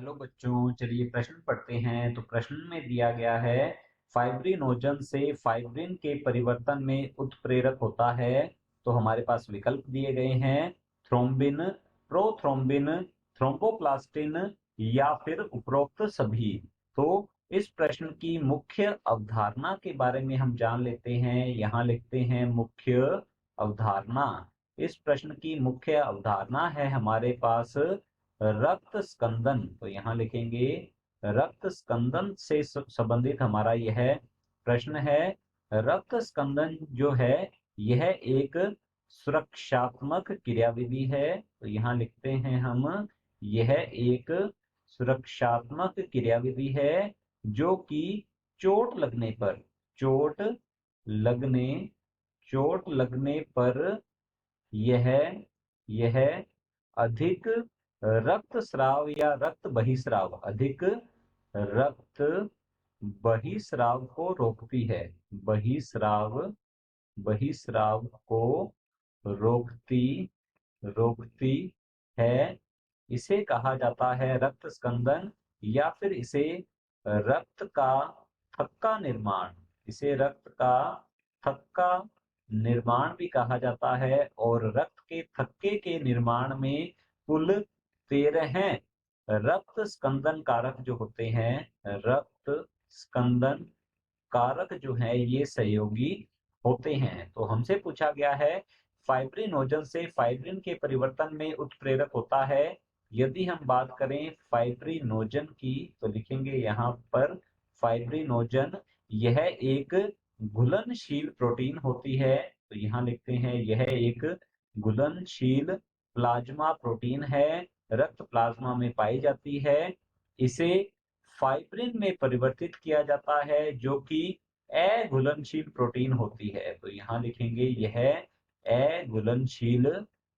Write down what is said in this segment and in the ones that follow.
Hello बच्चों, चलिए प्रश्न पढ़ते हैं। तो प्रश्न में दिया गया है फाइब्रिनोजन से फाइब्रिन के परिवर्तन में उत्प्रेरक होता है। तो हमारे पास विकल्प दिए गए हैं थ्रोम्बिन, प्रोथ्रोम्बिन, थ्रोम्बोप्लास्टिन या फिर उपरोक्त सभी। तो इस प्रश्न की मुख्य अवधारणा के बारे में हम जान लेते हैं। यहाँ लिखते हैं मुख्य अवधारणा। इस प्रश्न की मुख्य अवधारणा है हमारे पास रक्त स्कंदन। तो यहाँ लिखेंगे रक्त स्कंदन से संबंधित हमारा यह प्रश्न है। रक्त स्कंदन जो है यह एक सुरक्षात्मक क्रियाविधि है। तो यहाँ लिखते हैं हम यह एक सुरक्षात्मक क्रियाविधि है जो कि चोट लगने पर चोट लगने चोट लगने पर यह यह अधिक रक्तस्राव या रक्त बहिस्राव अधिक रक्त बहिस्राव को रोकती है। बहिस्राव बहिस्राव को रोकती रोकती है। इसे कहा जाता है रक्त स्कंदन या फिर इसे रक्त का थक्का निर्माण इसे रक्त का थक्का निर्माण भी कहा जाता है। और रक्त के थक्के के निर्माण में कुल 13 रक्त स्कंदन कारक जो होते हैं, रक्त स्कंदन कारक जो है ये सहयोगी होते हैं। तो हमसे पूछा गया है फाइब्रिनोजन से फाइब्रिन के परिवर्तन में उत्प्रेरक होता है। यदि हम बात करें फाइब्रिनोजन की तो लिखेंगे यहाँ पर फाइब्रिनोजन यह एक घुलनशील प्रोटीन होती है। तो यहाँ लिखते हैं यह एक घुलनशील प्लाज्मा प्रोटीन है, रक्त प्लाज्मा में पाई जाती है। इसे फाइब्रिन में परिवर्तित किया जाता है जो कि अघुलनशील प्रोटीन होती है। तो यहाँ लिखेंगे यह अघुलनशील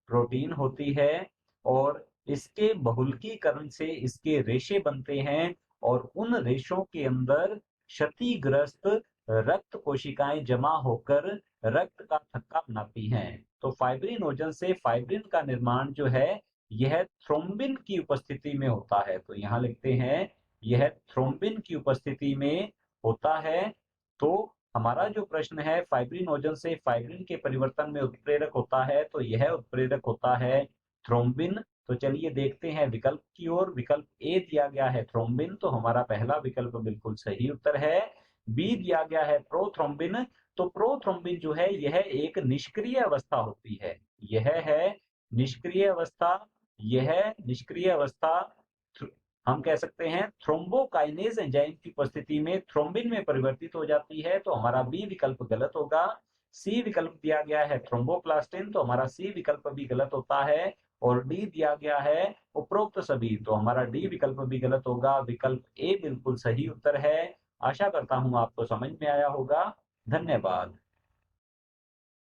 प्रोटीन होती है और इसके बहुलकीकरण से इसके रेशे बनते हैं और उन रेशों के अंदर क्षतिग्रस्त रक्त कोशिकाएं जमा होकर रक्त का थक्का बनाती हैं। तो फाइब्रिनोजन से फाइब्रिन का निर्माण जो है यह थ्रोम्बिन की उपस्थिति में होता है। तो यहाँ लिखते हैं यह थ्रोम्बिन की उपस्थिति में होता है। तो हमारा जो प्रश्न है फाइब्रिनोजन से फाइब्रिन के परिवर्तन में उत्प्रेरक होता है, तो यह उत्प्रेरक होता है थ्रोम्बिन। तो चलिए देखते हैं विकल्प की ओर। विकल्प ए दिया गया है थ्रोम्बिन, तो हमारा पहला विकल्प बिल्कुल सही उत्तर है। बी दिया गया है प्रोथ्रोम्बिन, तो प्रोथ्रोम्बिन जो है यह एक निष्क्रिय अवस्था होती है। यह है निष्क्रिय अवस्था। यह निष्क्रिय अवस्था हम कह सकते हैं थ्रोम्बोकाइनेज एंजाइम की उपस्थिति में थ्रोम्बिन में परिवर्तित हो जाती है। तो हमारा बी विकल्प गलत होगा। सी विकल्प दिया गया है थ्रोम्बोप्लास्टिन, तो हमारा सी विकल्प भी गलत होता है। और डी दिया गया है उपरोक्त सभी, तो हमारा डी विकल्प भी गलत होगा। विकल्प ए बिल्कुल सही उत्तर है। आशा करता हूं आपको समझ में आया होगा। धन्यवाद।